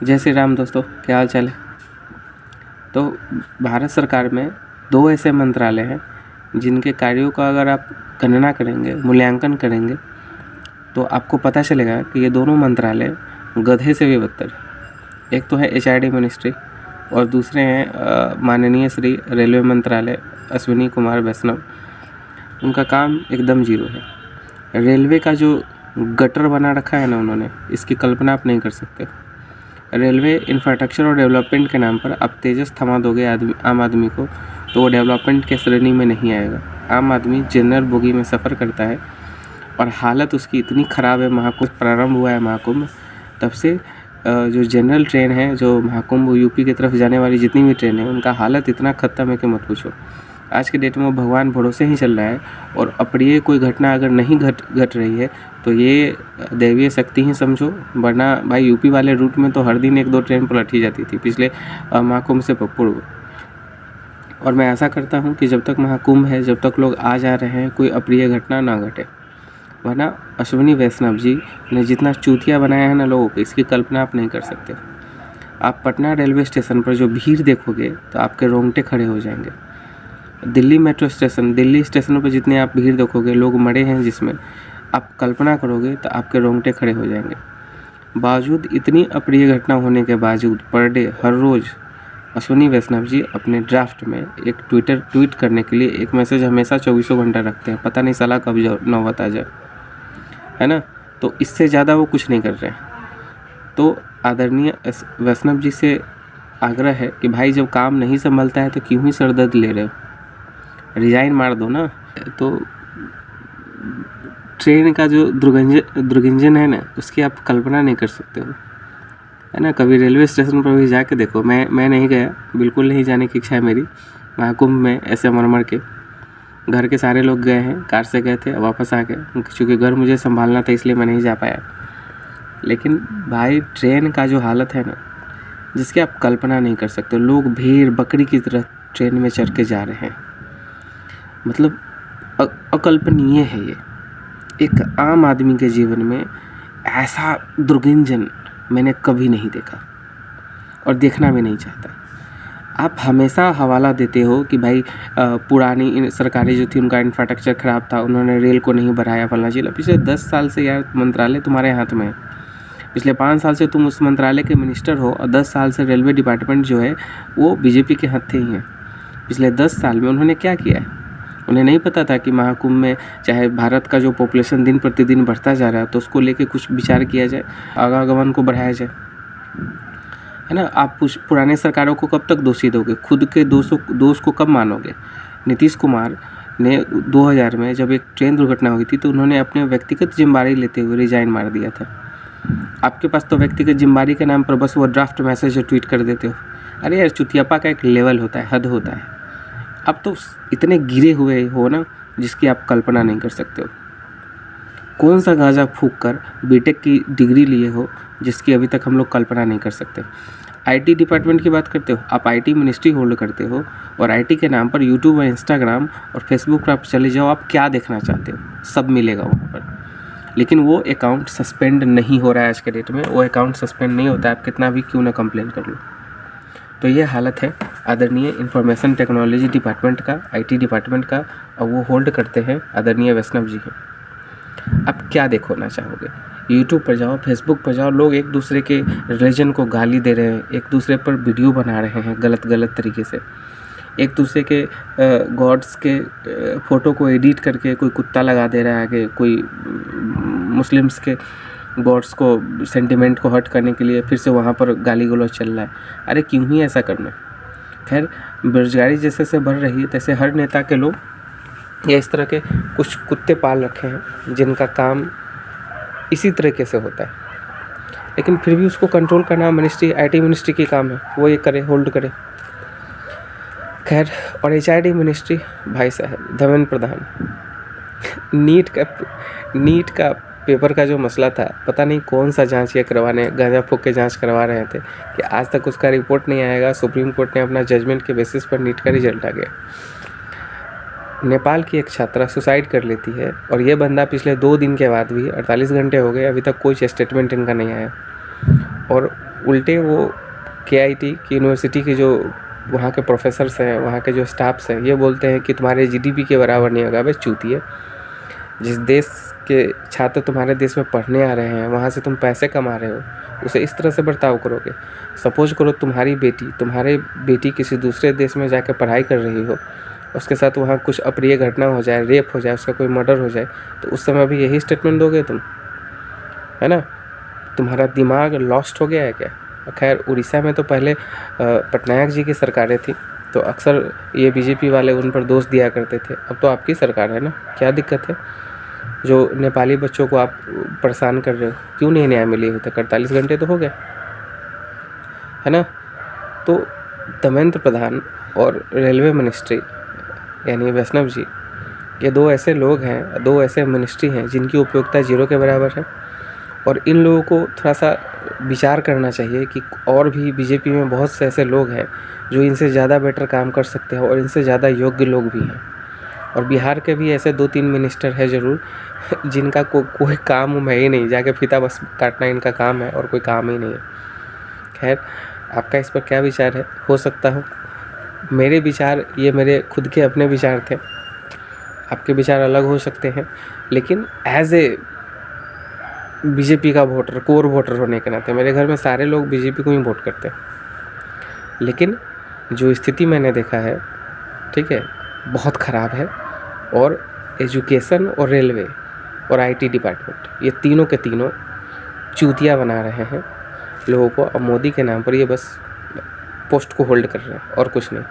जय श्री राम दोस्तों, क्या हाल चाल है। तो भारत सरकार में 2 ऐसे मंत्रालय हैं जिनके कार्यों का अगर आप गणना करेंगे, मूल्यांकन करेंगे तो आपको पता चलेगा कि ये दोनों मंत्रालय गधे से भी बदतर है। एक तो है HRD मिनिस्ट्री और दूसरे हैं माननीय श्री रेलवे मंत्रालय अश्विनी कुमार वैष्णव। उनका काम एकदम जीरो है। रेलवे का जो गटर बना रखा है ना उन्होंने, इसकी कल्पना आप नहीं कर सकते। रेलवे इंफ्रास्ट्रक्चर और डेवलपमेंट के नाम पर आप तेजस थमा दोगे आम आदमी को, तो वो डेवलपमेंट के श्रेणी में नहीं आएगा। आम आदमी जनरल बोगी में सफ़र करता है और हालत उसकी इतनी ख़राब है। महाकुंभ प्रारंभ हुआ है, महाकुंभ तब से जो जनरल ट्रेन है, जो महाकुंभ यूपी की तरफ जाने वाली जितनी भी ट्रेन है, उनका हालत इतना ख़त्म है कि मत पूछो। आज के डेट में वो भगवान भरोसे ही चल रहा है और अप्रिय कोई घटना अगर नहीं घट रही है तो ये दैवीय शक्ति ही समझो, वरना भाई यूपी वाले रूट में तो हर दिन 1-2 ट्रेन पलट ही जाती थी पिछले महाकुंभ से पूर्व। और मैं ऐसा करता हूँ कि जब तक महाकुंभ है, जब तक लोग आ जा रहे हैं, कोई अप्रिय घटना ना घटे, वरना अश्विनी वैष्णव जी ने जितना चूतिया बनाया है ना लोगों को, इसकी कल्पना आप नहीं कर सकते। आप पटना रेलवे स्टेशन पर जो भीड़ देखोगे तो आपके रोंगटे खड़े हो जाएंगे। दिल्ली मेट्रो स्टेशन, दिल्ली स्टेशनों पर जितने आप भीड़ देखोगे, लोग मरे हैं जिसमें, आप कल्पना करोगे तो आपके रोंगटे खड़े हो जाएंगे। बावजूद इतनी अप्रिय घटना होने के बावजूद पर डे हर रोज़ अश्विनी वैष्णव जी अपने ड्राफ्ट में एक ट्वीट करने के लिए एक मैसेज हमेशा 24 घंटा रखते हैं। पता नहीं साला कब नौबत आ जाए, है ना। तो इससे ज़्यादा वो कुछ नहीं कर रहे हैं। तो आदरणीय वैष्णव जी से आग्रह है कि भाई जब काम नहीं संभलता है तो क्यों ही सरदर्द ले रहे हो, रिजाइन मार दो ना। तो ट्रेन का जो दुर्गंजन है ना, उसकी आप कल्पना नहीं कर सकते हो, है ना। कभी रेलवे स्टेशन पर भी जाके देखो। मैं नहीं गया, बिल्कुल नहीं जाने की इच्छा है मेरी महाकुंभ में। ऐसे मर के घर के सारे लोग गए हैं, कार से गए थे, वापस आ गए, क्योंकि घर मुझे संभालना था इसलिए मैं नहीं जा पाया। लेकिन भाई ट्रेन का जो हालत है ना, जिसकी आप कल्पना नहीं कर सकते। लोग भेड़ बकरी की तरह ट्रेन में चढ़ के जा रहे हैं, मतलब अकल्पनीय है ये। एक आम आदमी के जीवन में ऐसा दुर्गंजन मैंने कभी नहीं देखा और देखना भी नहीं चाहता। आप हमेशा हवाला देते हो कि भाई पुरानी सरकारें जो थी उनका इंफ्रास्ट्रक्चर ख़राब था, उन्होंने रेल को नहीं बढ़ाया, फलना चीज़। पिछले 10 साल से यार मंत्रालय तुम्हारे हाथ में है। पिछले 5 साल से तुम उस मंत्रालय के मिनिस्टर हो और 10 साल से रेलवे डिपार्टमेंट जो है वो बीजेपी के हाथ ही हैं। पिछले 10 साल में उन्होंने क्या किया है? उन्हें नहीं पता था कि महाकुंभ में चाहे भारत का जो पॉपुलेशन दिन प्रतिदिन बढ़ता जा रहा है तो उसको लेके कुछ विचार किया जाए, आवागमन को बढ़ाया जाए, है ना। आप पुराने सरकारों को कब तक दोषी दोगे? खुद के दोष को कब मानोगे? नीतीश कुमार ने 2000 में जब एक ट्रेन दुर्घटना हुई थी तो उन्होंने अपने व्यक्तिगत जिम्मेदारी लेते हुए रिजाइन मार दिया था। आपके पास तो व्यक्तिगत जिम्मेदारी के नाम पर बस वो ड्राफ्ट मैसेज ट्वीट कर देते हो। अरे यार, चुतियापा का एक लेवल होता है, हद होता है। अब तो इतने गिरे हुए हो ना, जिसकी आप कल्पना नहीं कर सकते हो। कौन सा गांजा फूंक कर बीटेक की डिग्री लिए हो, जिसकी अभी तक हम लोग कल्पना नहीं कर सकते। आईटी डिपार्टमेंट की बात करते हो, आप आईटी मिनिस्ट्री होल्ड करते हो और आईटी के नाम पर यूट्यूब और इंस्टाग्राम और फेसबुक पर आप चले जाओ, आप क्या देखना चाहते हो सब मिलेगा वहाँ पर। लेकिन वो अकाउंट सस्पेंड नहीं हो रहा है आज के डेट में। वो अकाउंट सस्पेंड नहीं होता है, आप कितना भी क्यों ना कंप्लेन कर लो। तो ये हालत है आदरणीय इंफॉर्मेशन टेक्नोलॉजी डिपार्टमेंट का, आईटी डिपार्टमेंट का, और वो होल्ड करते हैं आदरणीय वैष्णव जी हैं। आप क्या देखना चाहोगे? यूट्यूब पर जाओ, फेसबुक पर जाओ, लोग एक दूसरे के रिलीजन को गाली दे रहे हैं, एक दूसरे पर वीडियो बना रहे हैं गलत तरीके से, एक दूसरे के गॉड्स के फ़ोटो को एडिट करके कोई कुत्ता लगा दे रहा है आगे, कोई मुस्लिम्स के गॉड्स को सेंटिमेंट को हर्ट करने के लिए फिर से वहाँ पर गाली गलौज चल रहा है। अरे क्यों ही ऐसा करना? खैर, बेरोजगारी जैसे से बढ़ रही है तैसे हर नेता के लोग या इस तरह के कुछ कुत्ते पाल रखे हैं जिनका काम इसी तरीके से होता है। लेकिन फिर भी उसको कंट्रोल करना मिनिस्ट्री, आईटी मिनिस्ट्री की काम है, वो ये करे, होल्ड करे। खैर, और एचआरडी मिनिस्ट्री, भाई साहब धर्मेंद्र प्रधान, नीट का पेपर का जो मसला था, पता नहीं कौन सा जांच ये करवाने, गांजा फूक के जांच करवा रहे थे कि आज तक उसका रिपोर्ट नहीं आएगा। सुप्रीम कोर्ट ने अपना जजमेंट के बेसिस पर नीट का रिजल्ट आ गया। नेपाल की एक छात्रा सुसाइड कर लेती है और ये बंदा पिछले 2 दिन के बाद भी 48 घंटे हो गए, अभी तक कोई स्टेटमेंट इनका नहीं आया। और उल्टे वो KIT की यूनिवर्सिटी के जो वहाँ के प्रोफेसर्स हैं, वहाँ के जो स्टाफ्स हैं, ये बोलते हैं कि तुम्हारे GDP के बराबर नहीं होगा। अबे चूतिए, जिस देश के छात्र तुम्हारे देश में पढ़ने आ रहे हैं, वहाँ से तुम पैसे कमा रहे हो, उसे इस तरह से बर्ताव करोगे। सपोज करो तुम्हारी बेटी किसी दूसरे देश में जाकर पढ़ाई कर रही हो, उसके साथ वहाँ कुछ अप्रिय घटना हो जाए, रेप हो जाए, उसका कोई मर्डर हो जाए, तो उस समय भी यही स्टेटमेंट दोगे तुम, है ना? तुम्हारा दिमाग लॉस्ट हो गया है क्या? खैर, उड़ीसा में तो पहले पटनायक जी की सरकारें थी, तो अक्सर ये BJP वाले उन पर दोष दिया करते थे। अब तो आपकी सरकार है ना, क्या दिक्कत है? जो नेपाली बच्चों को आप परेशान कर रहे हो, क्यों नहीं न्याय मिली होता? 48 घंटे तो हो गए, है ना? तो धर्मेंद्र प्रधान और रेलवे मिनिस्ट्री यानी वैष्णव जी, ये दो ऐसे लोग हैं, दो ऐसे मिनिस्ट्री हैं जिनकी उपयोगिता 0 के बराबर है। और इन लोगों को थोड़ा सा विचार करना चाहिए कि और भी BJP में बहुत से ऐसे लोग हैं जो इनसे ज़्यादा बेटर काम कर सकते हैं और इनसे ज़्यादा योग्य लोग भी हैं। और बिहार के भी ऐसे 2-3 मिनिस्टर है ज़रूर जिनका कोई काम है ही नहीं, जाके फीता बस काटना इनका काम है और कोई काम ही नहीं है। खैर, आपका इस पर क्या विचार है? हो सकता हो मेरे विचार, ये मेरे खुद के अपने विचार थे, आपके विचार अलग हो सकते हैं, लेकिन एज ए BJP का वोटर, कोर वोटर होने के नाते मेरे घर में सारे लोग BJP को ही वोट करते हैं। लेकिन जो स्थिति मैंने देखा है, ठीक है, बहुत ख़राब है। और एजुकेशन और रेलवे और IT डिपार्टमेंट, ये तीनों के तीनों चूतिया बना रहे हैं लोगों को। अब मोदी के नाम पर ये बस पोस्ट को होल्ड कर रहे हैं और कुछ नहीं।